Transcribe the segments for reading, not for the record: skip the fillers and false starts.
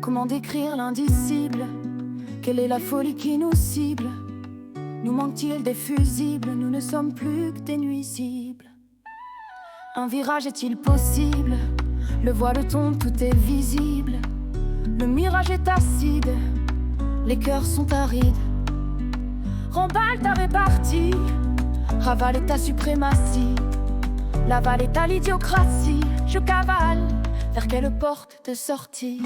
Comment décrire l'indicible? Quelle est la folie qui nous cible? Nous manque-t-il des fusibles? Nous ne sommes plus que des nuisibles. Un virage est-il possible? Le voile tombe, tout est visible. Le mirage est acide, les cœurs sont arides. Remballe ta répartie, ravale ta suprématie. L'aval est à l'idiocratie. Je cavale vers quelle porte de sortie?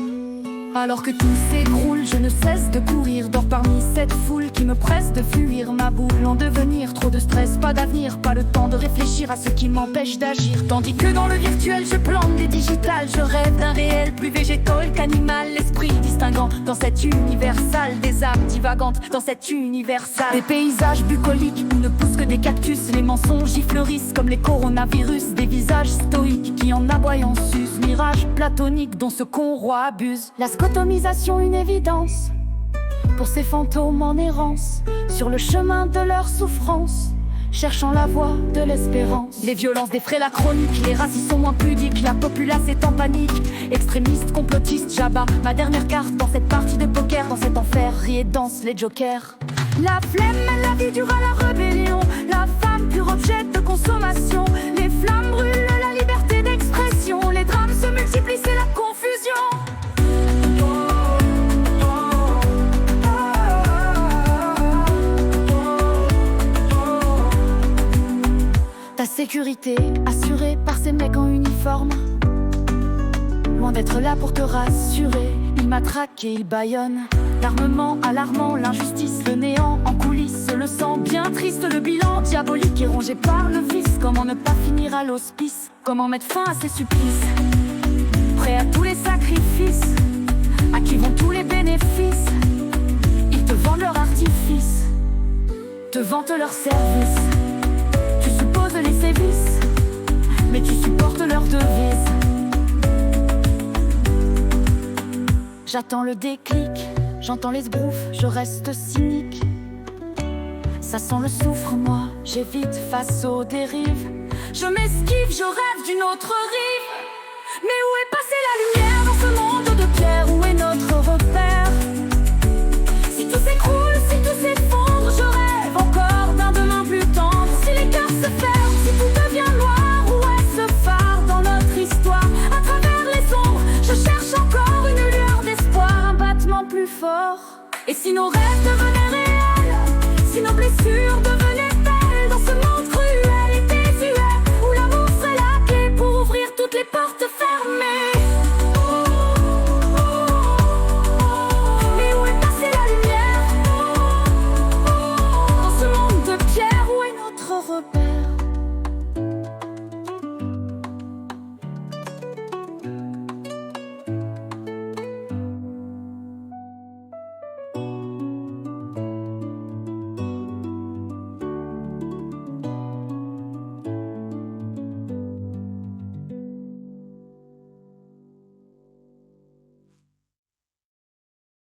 Alors que tout s'écroule, je ne cesse de courir. Dors parmi cette foule qui me presse de fuir. Ma boule en devenir, trop de stress, pas d'avenir. Pas le temps de réfléchir à ce qui m'empêche d'agir. Tandis que dans le virtuel je plante des digitales. Je rêve d'un réel plus végétal qu'animal. L'esprit distinguant dans cet univers sale. Des âmes divagantes dans cet univers sale. Des paysages bucoliques où ne poussent que des cactus. Les mensonges y fleurissent comme les coronavirus. Des visages stoïques qui en aboyant s'usent. Mirage platonique dont ce con roi abuse. La scotomisation une évidence pour ces fantômes en errance sur le chemin de leur souffrance, cherchant la voie de l'espérance. Les violences défraient la chronique, les racistes sont moins pudiques. La populace est en panique, extrémistes, complotistes. J'abats ma dernière carte dans cette partie de poker. Dans cet enfer, rit et danse les jokers. La flemme mène la vie dure à la rébellion. La femme pur objet de consommation. Les flammes brûlent la liberté d'expression. Les drames se multiplient, c'est la confusion. Ta sécurité assurée par ces mecs en uniforme. Loin d'être là pour te rassurer, il matraque et il bâillonne. L'armement alarmant, l'injustice, le néant en coulisses. Le sang bien triste, le bilan diabolique est rongé par le vice. Comment ne pas finir à l'hospice? Comment mettre fin à ces supplices? Prêt à tous les sacrifices, à qui vont tous les bénéfices? Ils te vendent leur artifice, te vantent leur service. Tu supposes les sévices, mais tu supportes leur devise. J'attends le déclic, j'entends les sbroufs, je reste cynique. Ça sent le soufre, moi, j'évite face aux dérives. Je m'esquive, je rêve d'une autre rive. Mais où est passée la lumière dans ce monde de pierre? Où est notre repère? Si tout s'écroule, si tout s'effondre, je rêve encore d'un demain plus tendre. Si les cœurs se ferment, si tout devient noir, où est ce phare dans notre histoire? À travers les ombres, je cherche encore une lueur d'espoir, un battement plus fort. Et si nos rêves devenaient réels, si nos blessures devenaient